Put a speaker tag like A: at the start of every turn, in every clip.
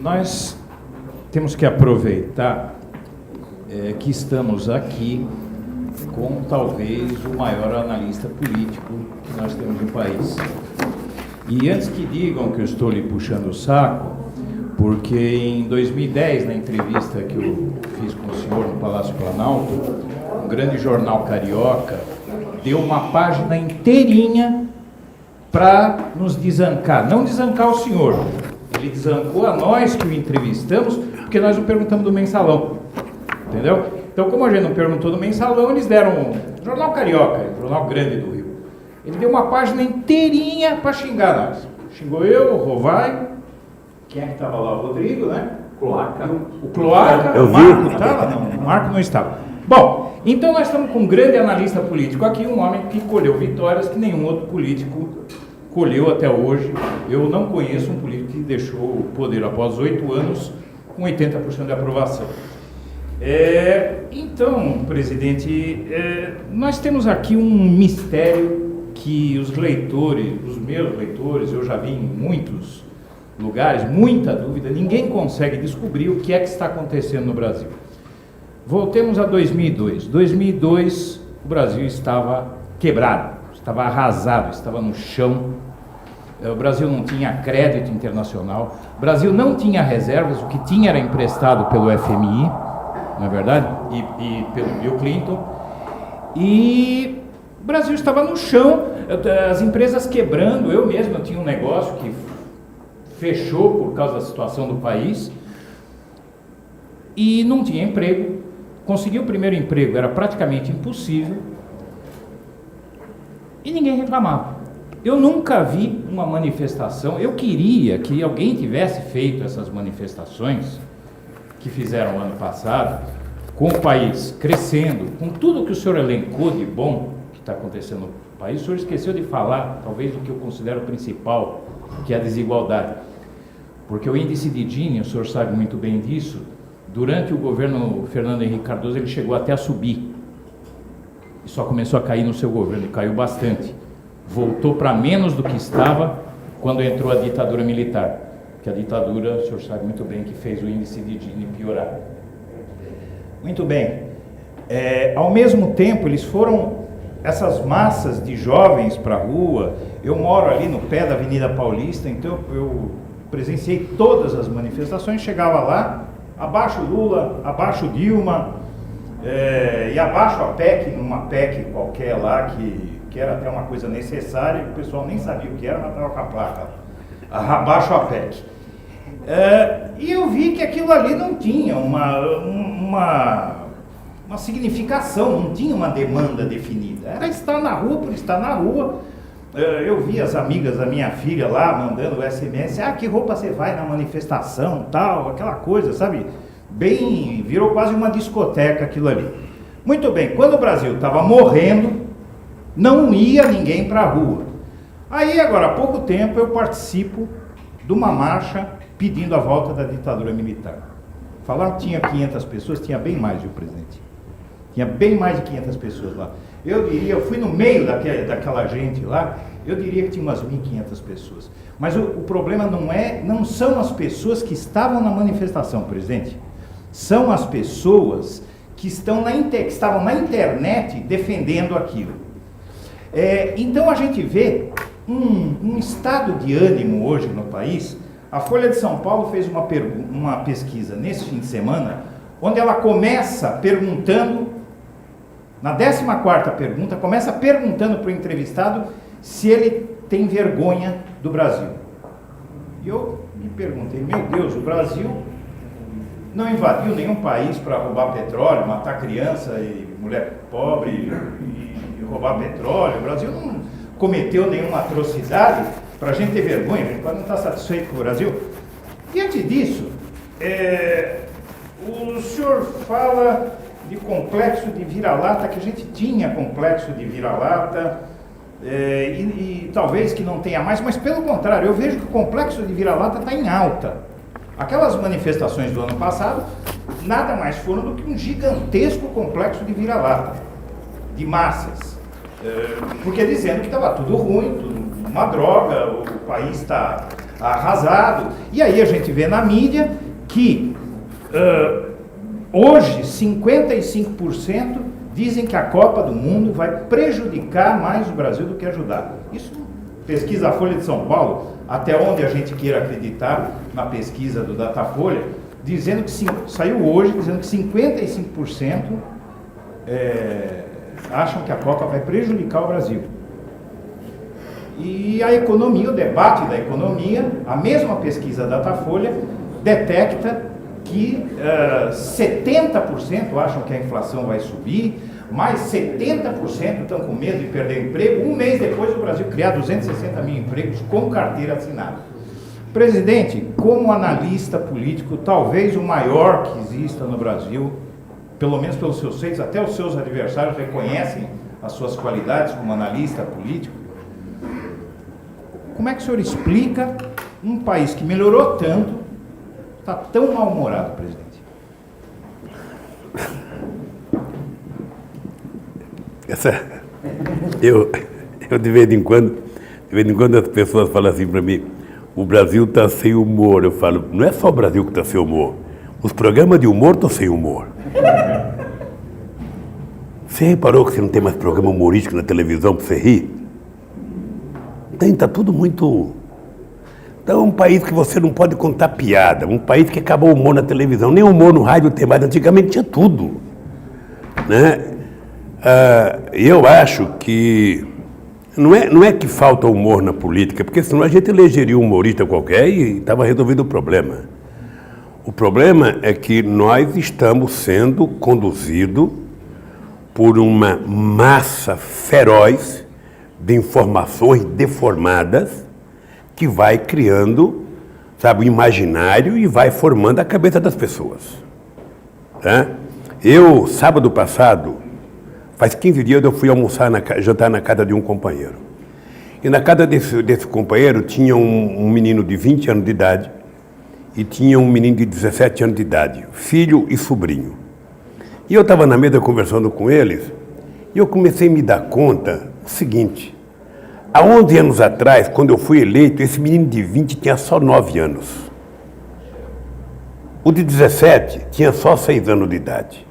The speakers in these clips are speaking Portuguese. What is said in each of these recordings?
A: Nós temos que aproveitar que estamos aqui com talvez o maior analista político que nós temos no país. E antes que digam que eu estou lhe puxando o saco, porque em 2010, na entrevista que eu fiz com o senhor no Palácio Planalto, um grande jornal carioca deu uma página inteirinha para nos desancar. Não desancar o senhor, ele desancou a nós que o entrevistamos, porque nós não perguntamos do mensalão, entendeu? Então, como a gente não perguntou do mensalão, eles deram um jornal carioca, um jornal grande do Rio. Ele deu uma página inteirinha para xingar nós. Xingou eu, o Rovai, quem é que estava lá? O Rodrigo, né?
B: Cloaca.
A: O Cloaca, o Marco estava? Não, o Marco não estava. Bom, então nós estamos com um grande analista político aqui, um homem que colheu vitórias que nenhum outro político colheu até hoje. Eu não conheço um político que deixou o poder após 8 anos com 80% de aprovação. Então, presidente, nós temos aqui um mistério que os leitores, os meus leitores, eu já vi em muitos lugares, muita dúvida, ninguém consegue descobrir o que é que está acontecendo no Brasil. Voltemos a 2002. 2002, o Brasil estava quebrado, estava arrasado, estava no chão. O Brasil não tinha crédito internacional, o Brasil não tinha reservas, o que tinha era emprestado pelo FMI, não é verdade? E pelo Bill Clinton. E o Brasil estava no chão, as empresas quebrando. Eu mesmo tinha um negócio que fechou por causa da situação do país e não tinha emprego. Conseguir o primeiro emprego era praticamente impossível e ninguém reclamava. Eu nunca vi uma manifestação. Eu queria que alguém tivesse feito essas manifestações que fizeram ano passado, com o país crescendo, com tudo que o senhor elencou de bom que está acontecendo no país. O senhor esqueceu de falar, talvez, do que eu considero principal, que é a desigualdade. Porque o índice de Gini, o senhor sabe muito bem disso, durante o governo Fernando Henrique Cardoso, ele chegou até a subir. E só começou a cair no seu governo, e caiu bastante. Voltou para menos do que estava quando entrou a ditadura militar. Que a ditadura, o senhor sabe muito bem, que fez o índice de Gini piorar. Muito bem. Ao mesmo tempo, eles foram, essas massas de jovens para a rua. Eu moro ali no pé da Avenida Paulista, então eu presenciei todas as manifestações, chegava lá, abaixo Lula, abaixo Dilma, e abaixo a PEC, numa PEC qualquer lá, que era até uma coisa necessária, o pessoal nem sabia o que era, mas estava com a placa, abaixo a PEC. E eu vi que aquilo ali não tinha uma significação, não tinha uma demanda definida, era estar na rua por estar na rua. Eu vi as amigas da minha filha lá mandando SMS, que roupa você vai na manifestação, tal, aquela coisa, sabe? Bem, virou quase uma discoteca aquilo ali. Muito bem, quando o Brasil estava morrendo, não ia ninguém para a rua. Aí, agora, há pouco tempo, eu participo de uma marcha pedindo a volta da ditadura militar. Falaram que tinha 500 pessoas, tinha bem mais, viu, presidente? Tinha bem mais de 500 pessoas lá. Eu diria, eu fui no meio daquela gente lá, eu diria que tinha umas 1.500 pessoas. Mas o problema não são as pessoas que estavam na manifestação, presidente. São as pessoas que estavam na internet defendendo aquilo. Então a gente vê um estado de ânimo hoje no país. A Folha de São Paulo fez uma pesquisa nesse fim de semana, onde ela começa perguntando, na 14ª pergunta, começa perguntando para o entrevistado se ele tem vergonha do Brasil. E eu me perguntei, meu Deus, o Brasil não invadiu nenhum país para roubar petróleo, matar criança e mulher pobre e roubar petróleo. O Brasil não cometeu nenhuma atrocidade para a gente ter vergonha, a gente pode não estar satisfeito com o Brasil. Diante disso, o senhor fala de complexo de vira-lata, que a gente tinha complexo de vira-lata, e talvez que não tenha mais, mas pelo contrário, eu vejo que o complexo de vira-lata está em alta. Aquelas manifestações do ano passado nada mais foram do que um gigantesco complexo de vira-lata, de massas, porque dizendo que estava tudo ruim, tudo uma droga, o país está arrasado. E aí a gente vê na mídia que hoje 55% dizem que a Copa do Mundo vai prejudicar mais o Brasil do que ajudar. Isso pesquisa a Folha de São Paulo, até onde a gente queira acreditar na pesquisa do Datafolha, dizendo que saiu hoje dizendo que 55% acham que a Copa vai prejudicar o Brasil. E a economia, o debate da economia, a mesma pesquisa da Datafolha detecta que 70% acham que a inflação vai subir, mais 70% estão com medo de perder o emprego. Um mês depois o Brasil criar 260 mil empregos com carteira assinada. Presidente, como analista político, talvez o maior que exista no Brasil, pelo menos pelos seus feitos, até os seus adversários reconhecem as suas qualidades como analista político. Como é que o senhor explica um país que melhorou tanto, está tão mal-humorado, presidente?
B: Eu de vez em quando as pessoas falam assim para mim, o Brasil está sem humor. Eu falo, não é só o Brasil que está sem humor, os programas de humor estão sem humor. Você reparou que você não tem mais programa humorístico na televisão para você rir? Está tudo muito... Então é um país que você não pode contar piada, um país que acabou o humor na televisão, nem humor no rádio tem mais, antigamente tinha tudo, né? Eu acho que não é que falta humor na política, porque senão a gente elegeria um humorista qualquer e estava resolvido o problema. O problema é que nós estamos sendo conduzidos por uma massa feroz de informações deformadas que vai criando, sabe, o imaginário e vai formando a cabeça das pessoas. Tá? Eu, sábado passado, faz 15 dias eu fui jantar na casa de um companheiro. E na casa desse companheiro tinha um menino de 20 anos de idade e tinha um menino de 17 anos de idade, filho e sobrinho. E eu estava na mesa conversando com eles e eu comecei a me dar conta do seguinte: há 11 anos atrás, quando eu fui eleito, esse menino de 20 tinha só 9 anos. O de 17 tinha só 6 anos de idade.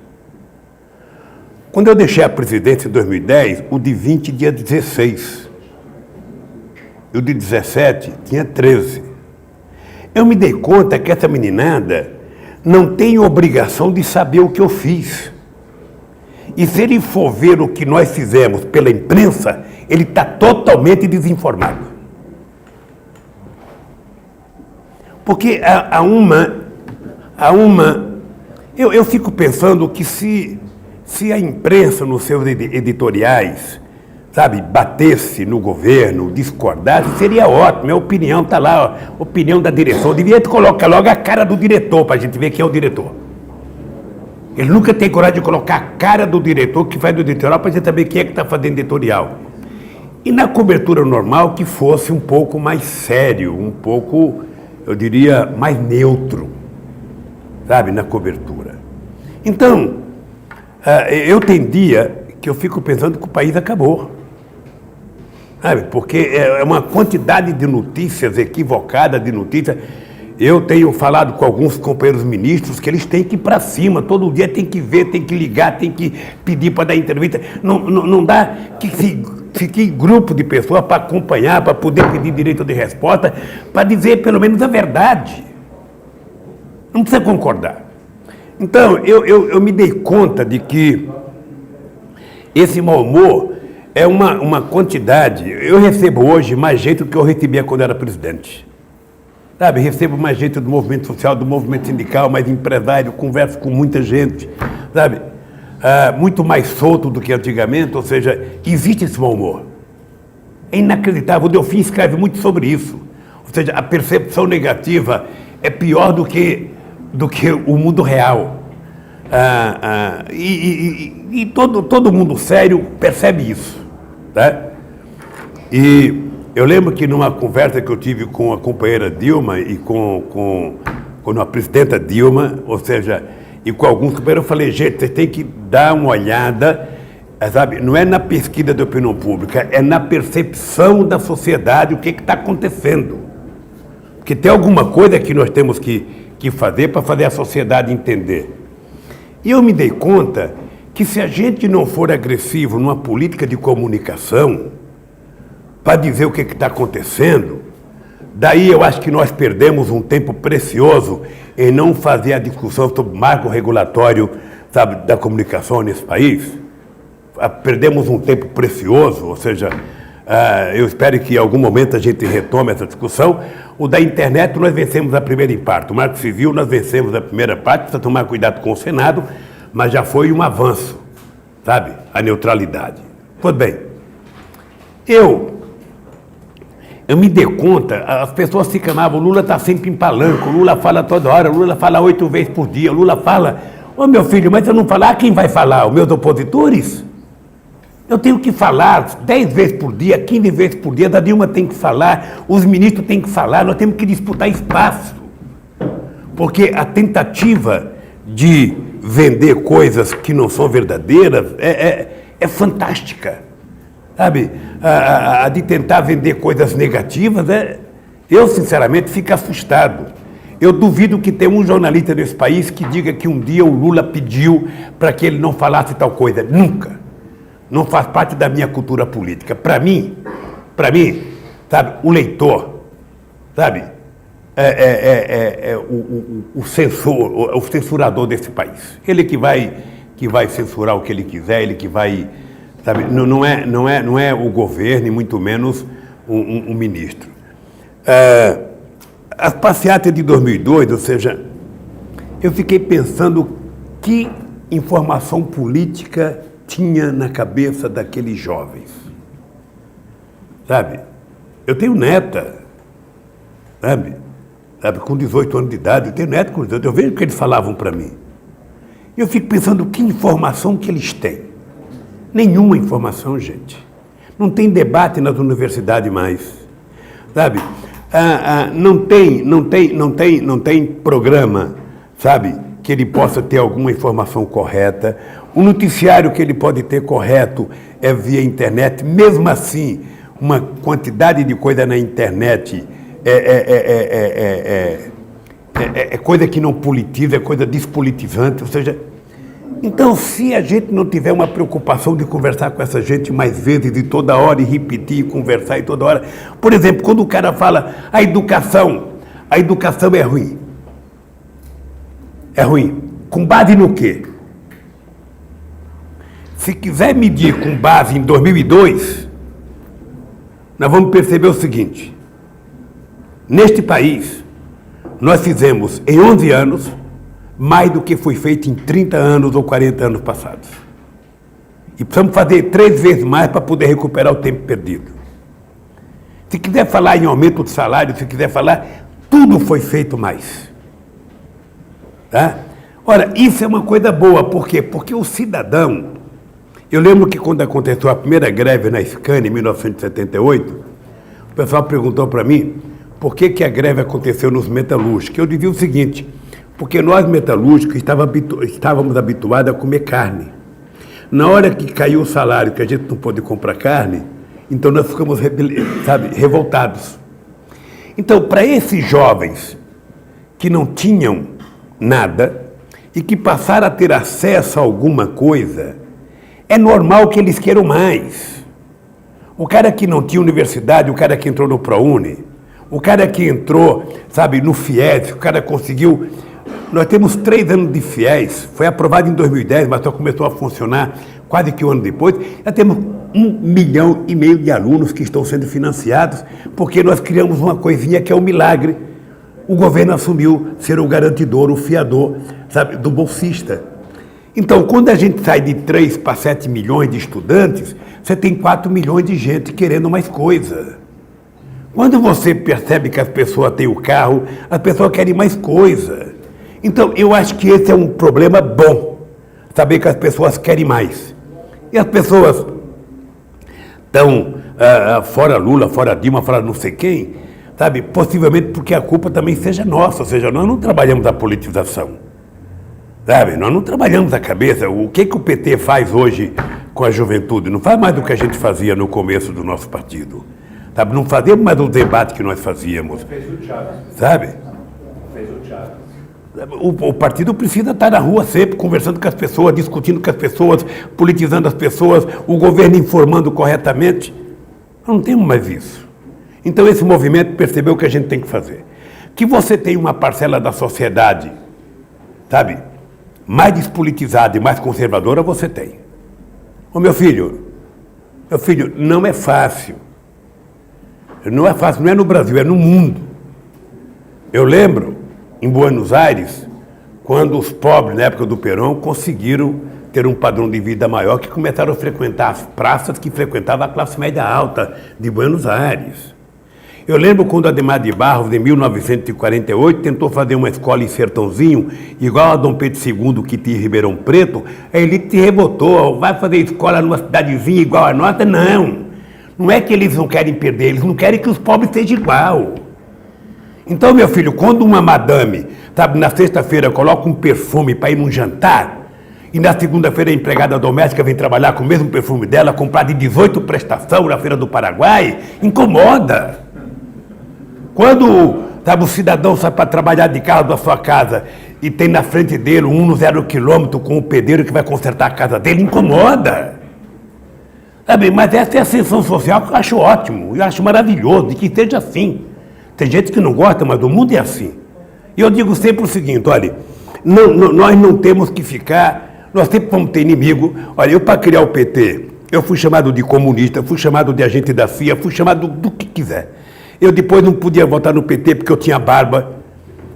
B: Quando eu deixei a presidência em 2010, o de 20 tinha 16. E o de 17 tinha 13. Eu me dei conta que essa meninada não tem obrigação de saber o que eu fiz. E se ele for ver o que nós fizemos pela imprensa, ele está totalmente desinformado. Porque eu fico pensando que se a imprensa, nos seus editoriais, sabe, batesse no governo, discordasse, seria ótimo. Minha opinião está lá, ó, opinião da direção. Devia colocar logo a cara do diretor para a gente ver quem é o diretor. Ele nunca tem coragem de colocar a cara do diretor que faz do editorial para a gente saber quem é que está fazendo editorial. E na cobertura normal que fosse um pouco mais sério, um pouco, eu diria, mais neutro, sabe, na cobertura. Então, eu tenho dia que eu fico pensando que o país acabou, sabe, porque é uma quantidade de notícias equivocadas, de notícias. Eu tenho falado com alguns companheiros ministros que eles têm que ir para cima, todo dia tem que ver, tem que ligar, tem que pedir para dar entrevista. Não dá que fique grupo de pessoas para acompanhar, para poder pedir direito de resposta, para dizer pelo menos a verdade. Não precisa concordar. Então, eu me dei conta de que esse mau humor é uma quantidade. Eu recebo hoje mais gente do que eu recebia quando era presidente. Sabe, recebo mais gente do movimento social, do movimento sindical, mais empresário, converso com muita gente, sabe? Muito mais solto do que antigamente, ou seja, existe esse mau humor. É inacreditável. O Delfim escreve muito sobre isso. Ou seja, a percepção negativa é pior do que o mundo real. E todo mundo sério percebe isso. Tá? E eu lembro que numa conversa que eu tive com a companheira Dilma e com a presidenta Dilma, ou seja, e com alguns companheiros, eu falei, gente, vocês têm que dar uma olhada, sabe, não é na pesquisa da opinião pública, é na percepção da sociedade o que está acontecendo. Porque tem alguma coisa que nós temos que fazer para fazer a sociedade entender. E eu me dei conta que se a gente não for agressivo numa política de comunicação para dizer o que está acontecendo, daí eu acho que nós perdemos um tempo precioso em não fazer a discussão sobre o marco regulatório, sabe, da comunicação nesse país. Perdemos um tempo precioso, ou seja, eu espero que em algum momento a gente retome essa discussão. O da internet nós vencemos a primeira parte, o marco civil nós vencemos a primeira parte, precisa tomar cuidado com o Senado, mas já foi um avanço, sabe, a neutralidade. Pois bem, eu me dei conta, as pessoas se camavam, o Lula está sempre em palanque, o Lula fala toda hora, o Lula fala 8 vezes por dia, o Lula fala, ô meu filho, mas se eu não falar, quem vai falar? Os meus opositores? Eu tenho que falar 10 vezes por dia, 15 vezes por dia, a Dilma tem que falar, os ministros têm que falar, nós temos que disputar espaço. Porque a tentativa de vender coisas que não são verdadeiras é fantástica. Sabe? A de tentar vender coisas negativas, eu sinceramente fico assustado. Eu duvido que tenha um jornalista nesse país que diga que um dia o Lula pediu para que ele não falasse tal coisa. Nunca. Não faz parte da minha cultura política. Para mim, sabe, o leitor, sabe, o censor, o censurador desse país. Ele que vai censurar o que ele quiser, ele que vai, sabe, não é o governo, e muito menos um ministro. As passeatas de 2002, ou seja, eu fiquei pensando que informação política tinha na cabeça daqueles jovens, sabe? Eu tenho neta, sabe, com 18 anos de idade, eu tenho neta com 18, eu vejo o que eles falavam para mim. Eu fico pensando que informação que eles têm. Nenhuma informação, gente. Não tem debate nas universidades mais, sabe? Não tem programa, sabe, que ele possa ter alguma informação correta. O noticiário que ele pode ter correto é via internet. Mesmo assim, uma quantidade de coisa na internet é coisa que não politiza, é coisa despolitizante. Ou seja, então, se a gente não tiver uma preocupação de conversar com essa gente mais vezes e toda hora, e repetir, e conversar e toda hora. Por exemplo, quando o cara fala a educação é ruim. É ruim. Com base no quê? Se quiser medir com base em 2002, nós vamos perceber o seguinte. Neste país, nós fizemos em 11 anos mais do que foi feito em 30 anos ou 40 anos passados. E precisamos fazer 3 vezes mais para poder recuperar o tempo perdido. Se quiser falar em aumento de salário, se quiser falar, tudo foi feito mais. Tá? Ora, isso é uma coisa boa, por quê? Porque o cidadão... Eu lembro que quando aconteceu a primeira greve na Scania, em 1978, o pessoal perguntou para mim por que a greve aconteceu nos metalúrgicos. Eu dizia o seguinte, porque nós metalúrgicos estávamos habituados a comer carne. Na hora que caiu o salário, que a gente não pôde comprar carne, então nós ficamos, revoltados. Então, para esses jovens que não tinham nada e que passaram a ter acesso a alguma coisa, é normal que eles queiram mais. O cara que não tinha universidade, o cara que entrou no ProUni, o cara que entrou, sabe, no FIES, o cara conseguiu... Nós temos 3 anos de FIES, foi aprovado em 2010, mas só começou a funcionar quase que um ano depois. Já temos 1,5 milhão de alunos que estão sendo financiados, porque nós criamos uma coisinha que é um milagre. O governo assumiu ser o garantidor, o fiador, sabe, do bolsista. Então, quando a gente sai de 3 para 7 milhões de estudantes, você tem 4 milhões de gente querendo mais coisa. Quando você percebe que as pessoas têm o carro, as pessoas querem mais coisa. Então, eu acho que esse é um problema bom, saber que as pessoas querem mais. E as pessoas estão fora Lula, fora Dilma, fora não sei quem, sabe? Possivelmente porque a culpa também seja nossa, ou seja, nós não trabalhamos a politização. Sabe, nós não trabalhamos a cabeça. O que o PT faz hoje com a juventude? Não faz mais do que a gente fazia no começo do nosso partido. Sabe? Não fazemos mais o debate que nós fazíamos.
A: Fez o Chaves.
B: Sabe?
A: Fez o Chaves.
B: O partido precisa estar na rua sempre, conversando com as pessoas, discutindo com as pessoas, politizando as pessoas, o governo informando corretamente. Não temos mais isso. Então esse movimento percebeu o que a gente tem que fazer. Que você tem uma parcela da sociedade, sabe, mais despolitizada e mais conservadora, você tem. Ô meu filho, não é fácil. Não é fácil, não é no Brasil, é no mundo. Eu lembro, em Buenos Aires, quando os pobres, na época do Perón, conseguiram ter um padrão de vida maior, que começaram a frequentar as praças que frequentava a classe média alta de Buenos Aires. Eu lembro quando Adhemar de Barros, em 1948, tentou fazer uma escola em Sertãozinho, igual a Dom Pedro II, que tinha em Ribeirão Preto, a elite revoltou, vai fazer escola numa cidadezinha igual a nossa? Não. Não é que eles não querem perder, eles não querem que os pobres sejam igual. Então, meu filho, quando uma madame, sabe, na sexta-feira coloca um perfume para ir num jantar, e na segunda-feira a empregada doméstica vem trabalhar com o mesmo perfume dela, comprado de 18 prestações na Feira do Paraguai, incomoda. Quando, sabe, o cidadão sai para trabalhar de carro da sua casa e tem na frente dele um no 0 quilômetro com o pedreiro que vai consertar a casa dele, incomoda. Sabe, mas essa é a ascensão social que eu acho ótimo, eu acho maravilhoso, de que seja assim. Tem gente que não gosta, mas o mundo é assim. E eu digo sempre o seguinte, olha, nós não temos que ficar, nós sempre vamos ter inimigo. Olha, eu para criar o PT, eu fui chamado de comunista, fui chamado de agente da CIA, fui chamado do que quiser. Eu depois não podia votar no PT porque eu tinha barba,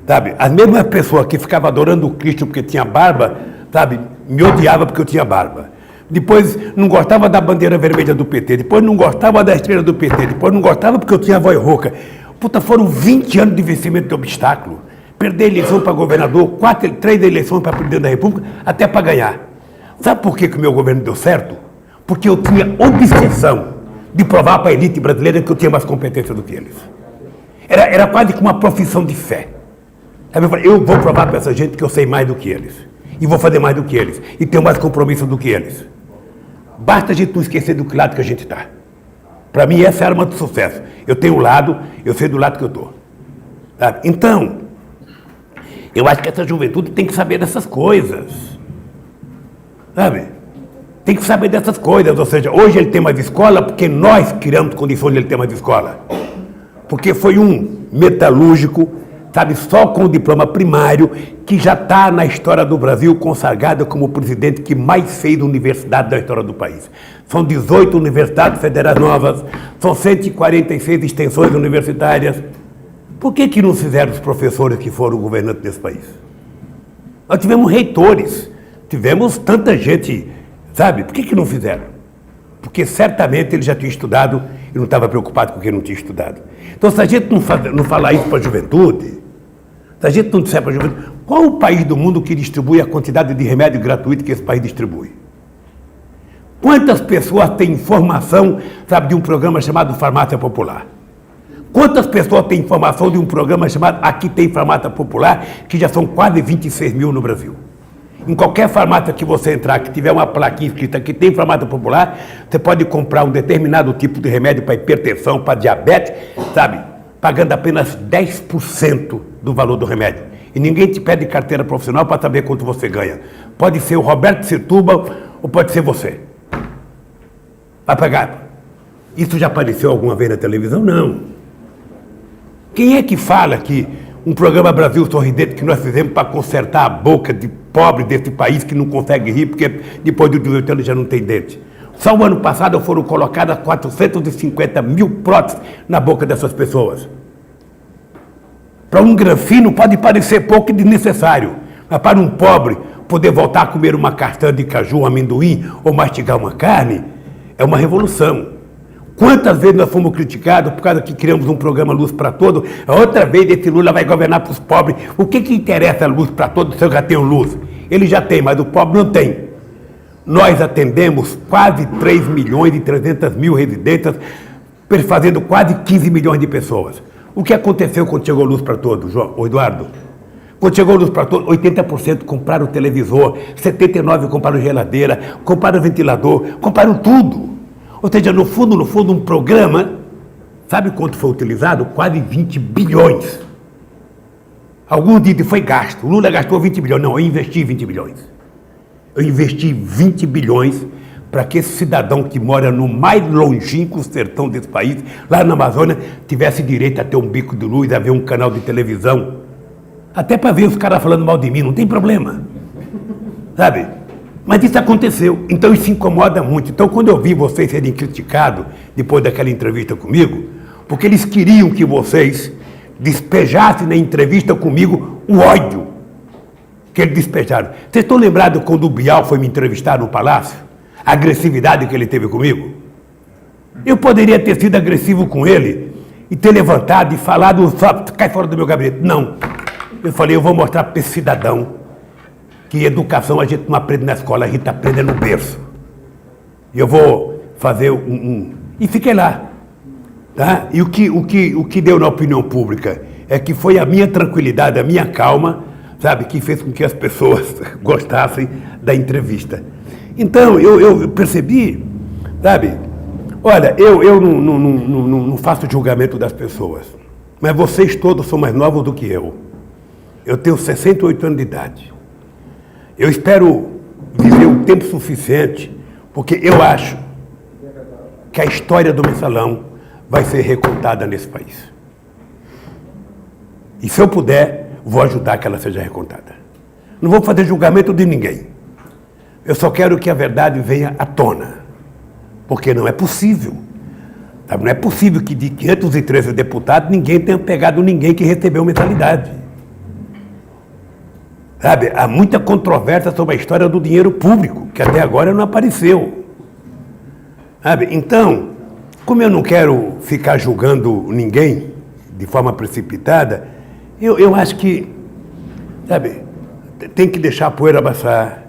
B: sabe? As mesmas pessoas que ficavam adorando o Cristo porque tinha barba, sabe? Me odiavam porque eu tinha barba. Depois não gostava da bandeira vermelha do PT, depois não gostava da estrela do PT, depois não gostava porque eu tinha voz rouca. Puta, foram 20 anos de vencimento de obstáculo. Perder eleição para governador, 3 eleições para presidente da República, até para ganhar. Sabe por que o meu governo deu certo? Porque eu tinha obsessão de provar para a elite brasileira que eu tinha mais competência do que eles. Era quase que uma profissão de fé. Eu falei, eu vou provar para essa gente que eu sei mais do que eles. E vou fazer mais do que eles. E tenho mais compromisso do que eles. Basta a gente não esquecer do que lado que a gente está. Para mim, essa é a arma do sucesso. Eu tenho um lado, eu sei do lado que eu estou. Sabe? Então, eu acho que essa juventude tem que saber dessas coisas. Sabe? Tem que saber dessas coisas. Ou seja, hoje ele tem mais escola porque nós criamos condições de ele ter mais escola. Porque foi um metalúrgico, sabe, só com o diploma primário, que já está na história do Brasil consagrado como o presidente que mais fez universidade da história do país. São 18 universidades federais novas, são 146 extensões universitárias. Por que não fizeram os professores que foram governantes desse país? Nós tivemos reitores, tivemos tanta gente, sabe? Por que não fizeram? Porque certamente ele já tinha estudado e não estava preocupado com quem não tinha estudado. Então, se a gente não falar isso para a juventude, se a gente não disser para a juventude, qual o país do mundo que distribui a quantidade de remédio gratuito que esse país distribui? Quantas pessoas têm informação, sabe, de um programa chamado Farmácia Popular? Quantas pessoas têm informação de um programa chamado Aqui Tem Farmácia Popular, que já são quase 26 mil no Brasil? Em qualquer farmácia que você entrar, que tiver uma plaquinha escrita que tem farmácia popular, você pode comprar um determinado tipo de remédio para hipertensão, para diabetes, sabe? Pagando apenas 10% do valor do remédio. E ninguém te pede carteira profissional para saber quanto você ganha. Pode ser o Roberto Setúbal ou pode ser você. Vai pagar. Isso já apareceu alguma vez na televisão? Não. Quem é que fala que um programa Brasil Sorridente que nós fizemos para consertar a boca de pobre desse país que não consegue rir porque depois de 18 anos já não tem dente? Só o ano passado foram colocadas 450 mil próteses na boca dessas pessoas. Para um granfino pode parecer pouco e desnecessário, mas para um pobre poder voltar a comer uma castanha de caju, um amendoim ou mastigar uma carne, é uma revolução. Quantas vezes nós fomos criticados por causa que criamos um programa Luz para Todos, a outra vez esse Lula vai governar para os pobres. O que interessa a Luz para Todos se eu já tenho luz? Ele já tem, mas o pobre não tem. Nós atendemos quase 3 milhões e 300 mil residências, fazendo quase 15 milhões de pessoas. O que aconteceu quando chegou Luz para Todos, Eduardo? Quando chegou Luz para Todos, 80% compraram televisor, 79% compraram geladeira, compraram ventilador, compraram tudo. Ou seja, no fundo, um programa Sabe quanto foi utilizado? Quase 20 bilhões. Alguns dizem que foi gasto. O Lula gastou 20 bilhões. Não, eu investi 20 bilhões. Eu investi 20 bilhões para que esse cidadão que mora no mais longínquo sertão desse país, lá na Amazônia, tivesse direito a ter um bico de luz, a ver um canal de televisão. Até para ver os caras falando mal de mim, não tem problema. Sabe? Mas isso aconteceu, então isso incomoda muito. Então, quando eu vi vocês serem criticados depois daquela entrevista comigo, porque eles queriam que vocês despejassem na entrevista comigo o ódio que eles despejaram. Vocês estão lembrados quando o Bial foi me entrevistar no Palácio? A agressividade que ele teve comigo? Eu poderia ter sido agressivo com ele e ter levantado e falado, cai fora do meu gabinete. Não. Eu falei, eu vou mostrar para esse cidadão que educação a gente não aprende na escola, a gente aprende no berço. E eu vou fazer E fiquei lá. Tá? E o que deu na opinião pública é que foi a minha tranquilidade, a minha calma, sabe, que fez com que as pessoas gostassem da entrevista. Então, eu percebi, sabe, olha, eu não faço julgamento das pessoas, mas vocês todos são mais novos do que eu. Eu tenho 68 anos de idade. Eu espero viver um tempo suficiente, porque eu acho que a história do Mensalão vai ser recontada nesse país. E se eu puder, vou ajudar que ela seja recontada. Não vou fazer julgamento de ninguém. Eu só quero que a verdade venha à tona. Porque não é possível. Sabe? Não é possível que de 513 deputados ninguém tenha pegado ninguém que recebeu mensalidade. Sabe? Há muita controvérsia sobre a história do dinheiro público, que até agora não apareceu. Sabe? Então, como eu não quero ficar julgando ninguém de forma precipitada, eu acho que, sabe, tem que deixar a poeira abaixar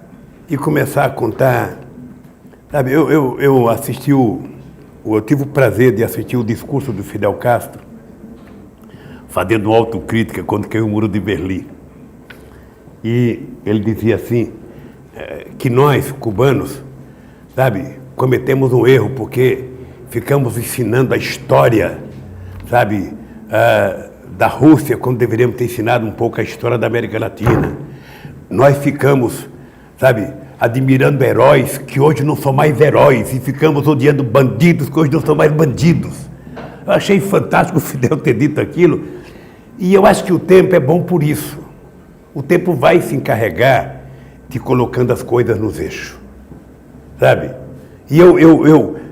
B: e começar a contar. Sabe, eu assisti eu tive o prazer de assistir o discurso do Fidel Castro, fazendo autocrítica quando caiu o Muro de Berlim. E ele dizia assim, que nós, cubanos, sabe, cometemos um erro porque ficamos ensinando a história, sabe, da Rússia, quando deveríamos ter ensinado um pouco a história da América Latina. Nós ficamos, sabe, admirando heróis que hoje não são mais heróis e ficamos odiando bandidos que hoje não são mais bandidos. Eu achei fantástico o Fidel ter dito aquilo e eu acho que o tempo é bom por isso. O tempo vai se encarregar de colocando as coisas nos eixos, sabe? E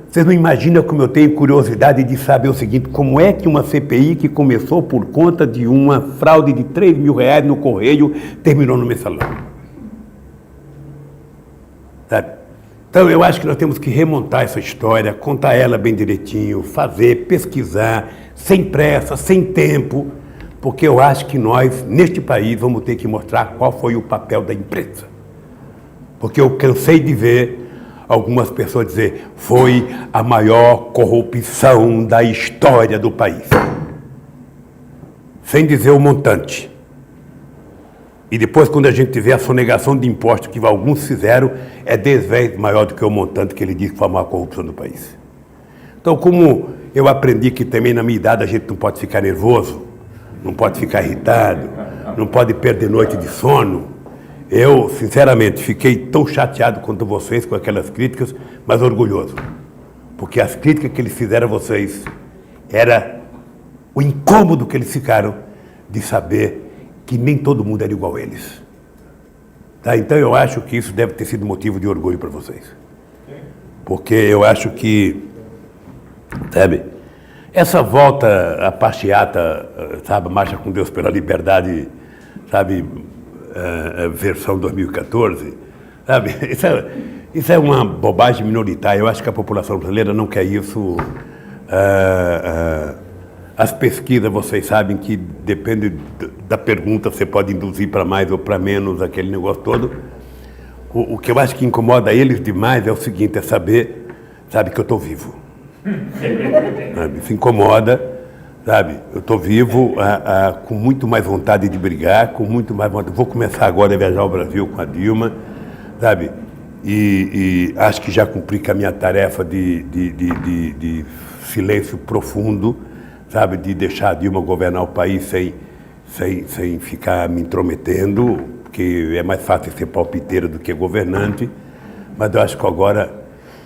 B: vocês não imaginam como eu tenho curiosidade de saber o seguinte, como é que uma CPI que começou por conta de uma fraude de R$3 mil no Correio terminou no Mensalão? Sabe? Então eu acho que nós temos que remontar essa história, contar ela bem direitinho, fazer, pesquisar, sem pressa, sem tempo, porque eu acho que nós, neste país, vamos ter que mostrar qual foi o papel da imprensa. Porque eu cansei de ver algumas pessoas dizer foi a maior corrupção da história do país. Sem dizer o montante. E depois, quando a gente vê a sonegação de impostos que alguns fizeram, é 10 vezes maior do que o montante que ele diz que foi a maior corrupção do país. Então, como eu aprendi que também na minha idade a gente não pode ficar nervoso, não pode ficar irritado, não pode perder noite de sono, eu, sinceramente, fiquei tão chateado quanto vocês com aquelas críticas, mas orgulhoso. Porque as críticas que eles fizeram a vocês era o incômodo que eles ficaram de saber que nem todo mundo era igual a eles. Tá? Então eu acho que isso deve ter sido motivo de orgulho para vocês. Porque eu acho que, sabe, essa volta à passeata, sabe, Marcha com Deus pela Liberdade, sabe, versão 2014, sabe, isso é uma bobagem minoritária. Eu acho que a população brasileira não quer isso. As pesquisas, vocês sabem que depende da pergunta, você pode induzir para mais ou para menos aquele negócio todo. O que eu acho que incomoda eles demais é o seguinte, é saber, sabe, que eu estou vivo. Sabe? Isso incomoda, sabe? Eu estou vivo com muito mais vontade de brigar, com muito mais vontade. Vou começar agora a viajar ao Brasil com a Dilma, sabe? E acho que já cumpri com a minha tarefa de silêncio profundo, sabe, de deixar a Dilma governar o país sem ficar me intrometendo, porque é mais fácil ser palpiteiro do que governante, mas eu acho que agora,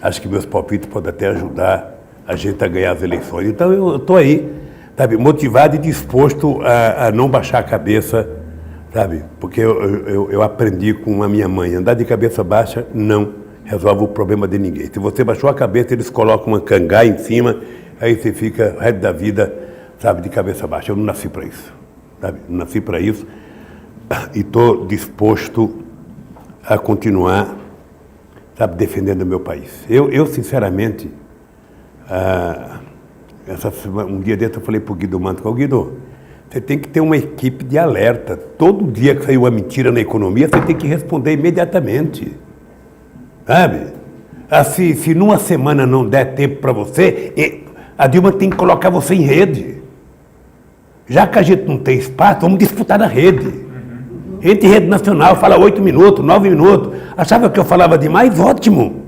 B: acho que meus palpites podem até ajudar a gente a ganhar as eleições. Então eu estou aí, sabe, motivado e disposto a não baixar a cabeça, sabe, porque eu aprendi com a minha mãe, andar de cabeça baixa não resolve o problema de ninguém. Se você baixou a cabeça, eles colocam uma cangaia em cima, aí você fica o resto da vida, sabe, de cabeça baixa. Eu não nasci para isso, sabe? Não nasci para isso e estou disposto a continuar, sabe, defendendo o meu país. Eu sinceramente, um dia desse eu falei para o Guido Mantega, Guido, você tem que ter uma equipe de alerta. Todo dia que sair uma mentira na economia, você tem que responder imediatamente. Sabe? Assim, se numa semana não der tempo para você, a Dilma tem que colocar você em rede. Já que a gente não tem espaço, vamos disputar na rede. Entre rede nacional, fala 8 minutos, 9 minutos. Achava que eu falava demais? Ótimo.